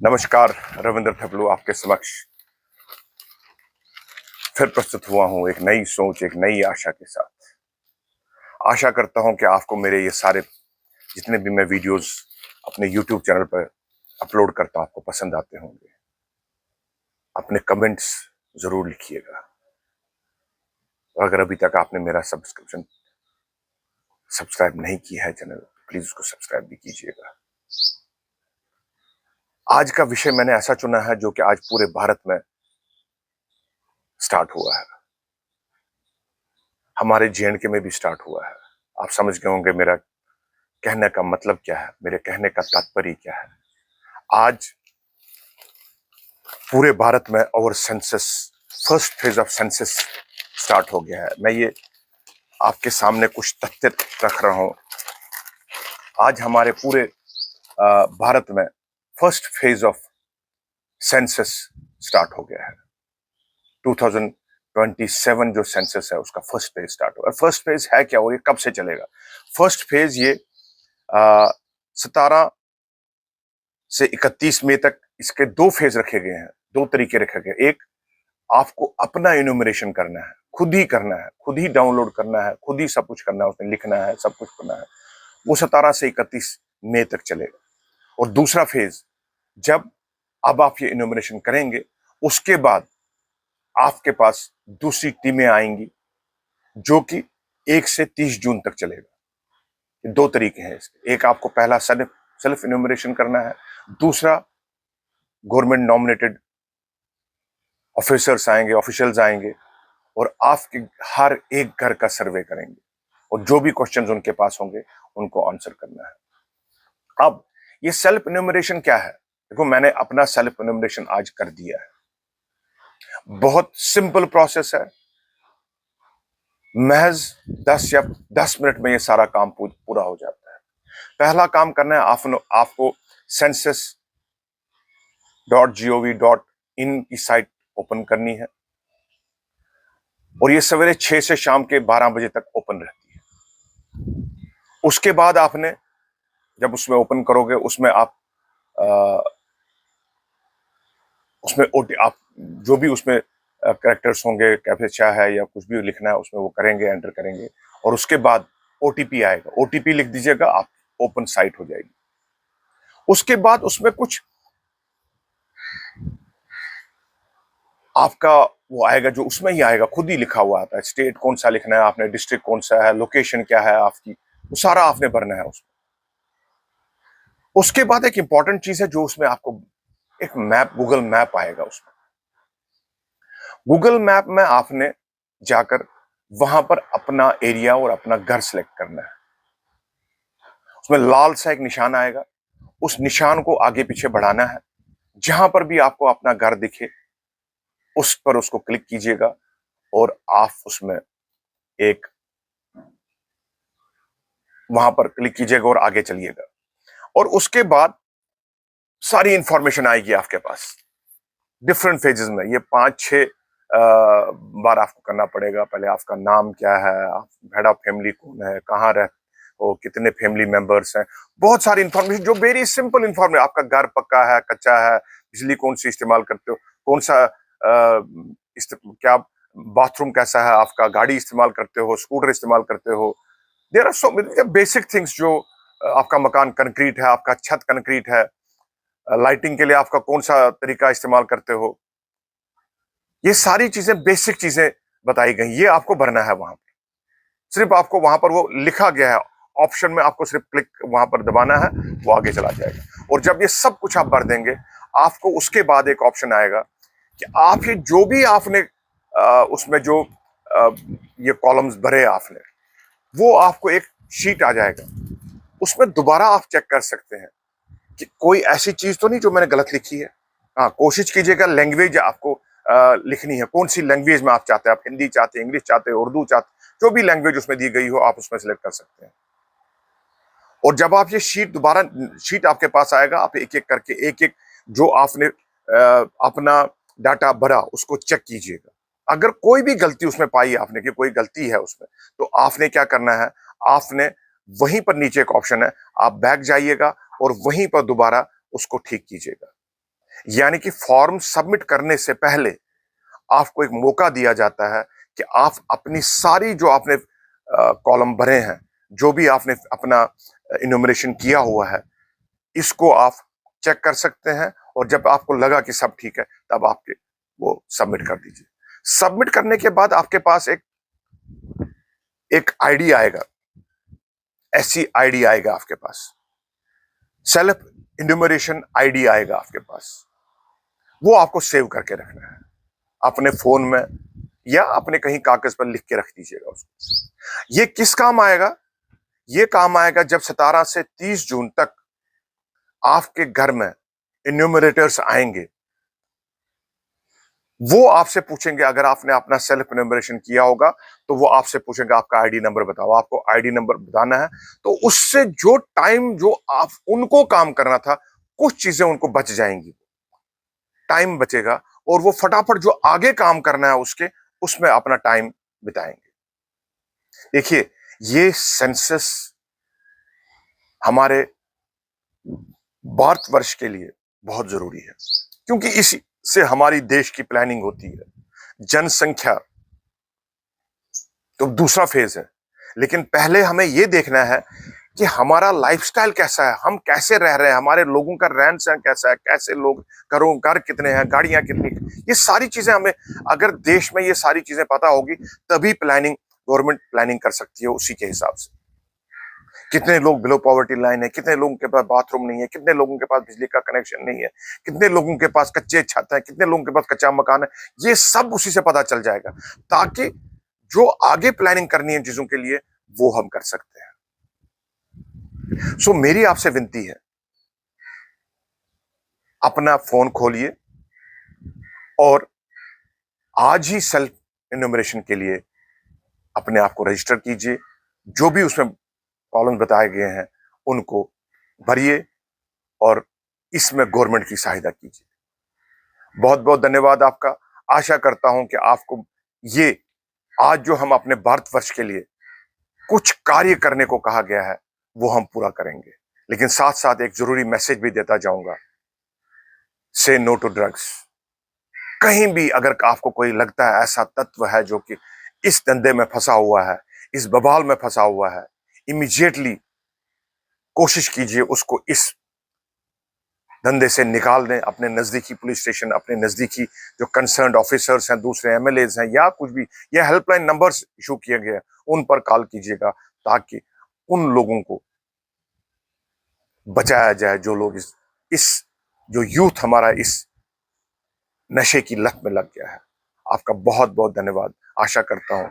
नमस्कार। रविंद्र थपलू आपके समक्ष फिर प्रस्तुत हुआ हूं एक नई सोच, एक नई आशा के साथ। आशा करता हूं कि आपको मेरे ये सारे जितने भी मैं वीडियोस अपने YouTube चैनल पर अपलोड करता हूं आपको पसंद आते होंगे। अपने कमेंट्स जरूर लिखिएगा और अगर अभी तक आपने मेरा सब्सक्राइब नहीं किया है चैनल, प्लीज उसको सब्सक्राइब भी कीजिएगा। आज का विषय मैंने ऐसा चुना है जो कि आज पूरे भारत में स्टार्ट हुआ है, हमारे JNK में भी स्टार्ट हुआ है। आप समझ गए होंगे मेरा कहने का मतलब क्या है, मेरे कहने का तात्पर्य क्या है। आज पूरे भारत में और census, first phase of census start हो गया है। मैं ये आपके सामने कुछ तथ्य रख रहा हूं। आज हमारे पूरे भारत में first phase of census start हो गया है। 2027 जो सेंसस है उसका फर्स्ट फेज स्टार्ट हुआ। फर्स्ट फेज है क्या और ये कब से चलेगा? फर्स्ट फेज ये 17 से 31 मई तक इसके दो फेज रखे गए हैं, दो तरीके रखे गए। एक, आपको अपना इन्यूमरेशन करना है, खुद ही करना है, खुद ही डाउनलोड करना है, खुद ही सब कुछ करना है, उसमें लिखना है, सब कुछ करना है। वो 17 से 31 मई तक चलेगा। और दूसरा फेज, जब अब आप ये इन्यूमरेशन करेंगे उसके बाद आपके पास दूसरी टीमें आएंगी जो कि 1 से 30 जून तक चलेगा। दो तरीके हैं इसके। एक, आपको पहला सेल्फ इन्यूमरेशन करना है, दूसरा गवर्नमेंट नॉमिनेटेड ऑफिसर्स आएंगे, ऑफिशियल्स आएंगे और आपके हर एक घर का सर्वे करेंगे और जो भी क्वेश्चंस उनके पास होंगे उनको आंसर करना है। अब ये सेल्फ इन्यूमरेशन क्या है? देखो, मैंने अपना सेल्फ इन्यूमरेशन आज कर दिया है। बहुत सिंपल प्रोसेस है, महज 10 मिनट में ये सारा काम पूरा हो जाता है। पहला काम करना है, आपको census.gov.in की साइट ओपन करनी है और ये सवेरे 6 से शाम के 12 बजे तक ओपन रहती है। उसके बाद आपने जब उसमें ओपन करोगे उसमें आप आप जो भी उसमें कैरेक्टर्स होंगे, कैप्चा है या कुछ भी लिखना है उसमें वो करेंगे, एंटर करेंगे और उसके बाद OTP आएगा। OTP लिख दीजिएगा, आप ओपन साइट हो जाएगी। उसके बाद उसमें कुछ आपका वो आएगा जो उसमें ही आएगा, खुद ही लिखा हुआ आता है। स्टेट कौन सा लिखना है आपने, डिस्ट्रिक्ट कौन सा है, लोकेशन क्या है आपकी, वो सारा आपने भरना है उसमें। उसके बाद एक इंपॉर्टेंट चीज है जो उसमें आपको एक मैप, गूगल मैप आएगा। उसमें गूगल मैप में आपने जाकर वहां पर अपना एरिया और अपना घर सेलेक्ट करना है। उसमें लाल सा एक निशान आएगा, उस निशान को आगे पीछे बढ़ाना है। जहां पर भी आपको अपना घर दिखे उस पर उसको क्लिक कीजिएगा और आप उसमें एक वहां पर क्लिक कीजिएगा और आगे चलिएगा और उसके बाद सारी इंफॉर्मेशन आएगी आपके पास डिफरेंट फेजेस में। ये 5-6 बार आपको करना पड़ेगा। पहले आपका नाम क्या है, आप हेड ऑफ फैमिली कौन है, कहाँ रहते हो, कितने फैमिली मेंबर्स हैं, बहुत सारी इंफॉर्मेशन जो वेरी सिंपल इंफॉर्मेशन। आपका घर पक्का है, कच्चा है, बिजली कौन सी इस्तेमाल करते हो, कौन सा क्या बाथरूम कैसा है आपका, गाड़ी इस्तेमाल करते हो, स्कूटर इस्तेमाल करते हो। There are so basic things. जो आपका मकान कंक्रीट है, आपका छत कंक्रीट है, लाइटिंग के लिए आपका कौन सा तरीका इस्तेमाल करते हो, ये सारी चीजें, बेसिक चीजें बताई गई। ये आपको भरना है वहां पर। सिर्फ आपको वहां पर वो लिखा गया है ऑप्शन में, आपको सिर्फ क्लिक वहां पर दबाना है, वो आगे चला जाएगा। और जब ये सब कुछ आप भर देंगे, आपको उसके बाद एक ऑप्शन आएगा कि आप ये जो भी आपने उसमें जो ये कॉलम्स भरे आपने, वो आपको एक शीट आ जाएगा। उसमें दोबारा आप चेक कर सकते हैं कि कोई ऐसी चीज तो नहीं जो मैंने गलत लिखी है। हाँ, कोशिश कीजिएगा लैंग्वेज आपको लिखनी है, कौन सी लैंग्वेज में आप चाहते हैं। आप हिंदी चाहते हैं, इंग्लिश चाहते हैं, उर्दू चाहते हैं, जो भी लैंग्वेज उसमें दी गई हो आप उसमें सेलेक्ट कर सकते हैं। और जब आप ये शीट आपके पास आएगा, आप एक एक करके एक एक जो आपने अपना डाटा भरा उसको चेक कीजिएगा। अगर कोई भी गलती उसमें पाई आपने कि कोई गलती है उसमें, तो आपने क्या करना है, आपने वहीं पर नीचे एक ऑप्शन है, आप बैक जाइएगा और वहीं पर दोबारा उसको ठीक कीजिएगा। यानी कि फॉर्म सबमिट करने से पहले आपको एक मौका दिया जाता है कि आप अपनी सारी जो आपने कॉलम भरे हैं, जो भी आपने अपना इन्यूमरेशन किया हुआ है, इसको आप चेक कर सकते हैं और जब आपको लगा कि सब ठीक है तब आपके वो सबमिट कर दीजिए। सबमिट करने के बाद आपके पास एक आईडी आएगा, ऐसी आईडी आएगा आपके पास, सेल्फ इन्यूमरेशन आईडी आएगा आपके पास। वो आपको सेव करके रखना है अपने फोन में या अपने कहीं कागज पर लिख के रख दीजिएगा उसको। ये किस काम आएगा? ये काम आएगा जब 17 से 30 जून तक आपके घर में इन्यूमरेटर्स आएंगे। वो आपसे पूछेंगे, अगर आपने अपना सेल्फ इन्यूमरेशन किया होगा तो वो आपसे पूछेंगे आपका आईडी नंबर बताओ। आपको आईडी नंबर बताना है, तो उससे जो टाइम जो आप उनको काम करना था, कुछ चीजें उनको बच जाएंगी, टाइम बचेगा और वो फटाफट जो आगे काम करना है उसमें अपना टाइम बिताएंगे। देखिए, ये सेंसस हमारे भारतवर्ष के लिए बहुत जरूरी है, क्योंकि इसी से हमारी देश की प्लानिंग होती है। जनसंख्या तो दूसरा फेज है, लेकिन पहले हमें यह देखना है कि हमारा लाइफस्टाइल कैसा है, हम कैसे रह रहे हैं, हमारे लोगों का रहन सहन कैसा है, कैसे लोग घर कितने हैं, गाड़ियां कितनी, ये सारी चीजें हमें, अगर देश में ये सारी चीजें पता होगी तभी गवर्नमेंट प्लानिंग कर सकती है उसी के हिसाब से। कितने लोग बिलो पॉवर्टी लाइन है, कितने लोगों के पास बाथरूम नहीं है, कितने लोगों के पास बिजली का कनेक्शन नहीं है, कितने लोगों के पास कच्चे छत है, कितने लोगों के पास कच्चा मकान है, ये सब उसी से पता चल जाएगा, ताकि जो आगे प्लानिंग करनी है चीजों के लिए वो हम कर सकते हैं। सो मेरी आपसे विनती है, अपना फोन खोलिए और आज ही सेल्फ इन्यूमरेशन के लिए अपने आप को रजिस्टर कीजिए। जो भी उसमें कॉलम बताए गए हैं उनको भरिए और इसमें गवर्नमेंट की सहायता कीजिए। बहुत बहुत धन्यवाद आपका। आशा करता हूं कि आपको ये आज जो हम अपने भारतवर्ष के लिए कुछ कार्य करने को कहा गया है वो हम पूरा करेंगे। लेकिन साथ साथ एक जरूरी मैसेज भी देता जाऊंगा, से नो टू ड्रग्स। कहीं भी अगर आपको कोई लगता है ऐसा तत्व है जो कि इस धंधे में फंसा हुआ है, इस बवाल में फंसा हुआ है, इमीडिएटली कोशिश कीजिए उसको इस धंधे से निकाल दें। अपने नजदीकी पुलिस स्टेशन, अपने नजदीकी जो कंसर्न्ड ऑफिसर्स हैं, दूसरे एमएलएज हैं या कुछ भी, ये हेल्पलाइन नंबर्स इशू किए गए हैं, उन पर कॉल कीजिएगा ताकि उन लोगों को बचाया जाए जो लोग इस जो यूथ हमारा इस नशे की लत में लग गया है। आपका बहुत बहुत धन्यवाद। आशा करता हूं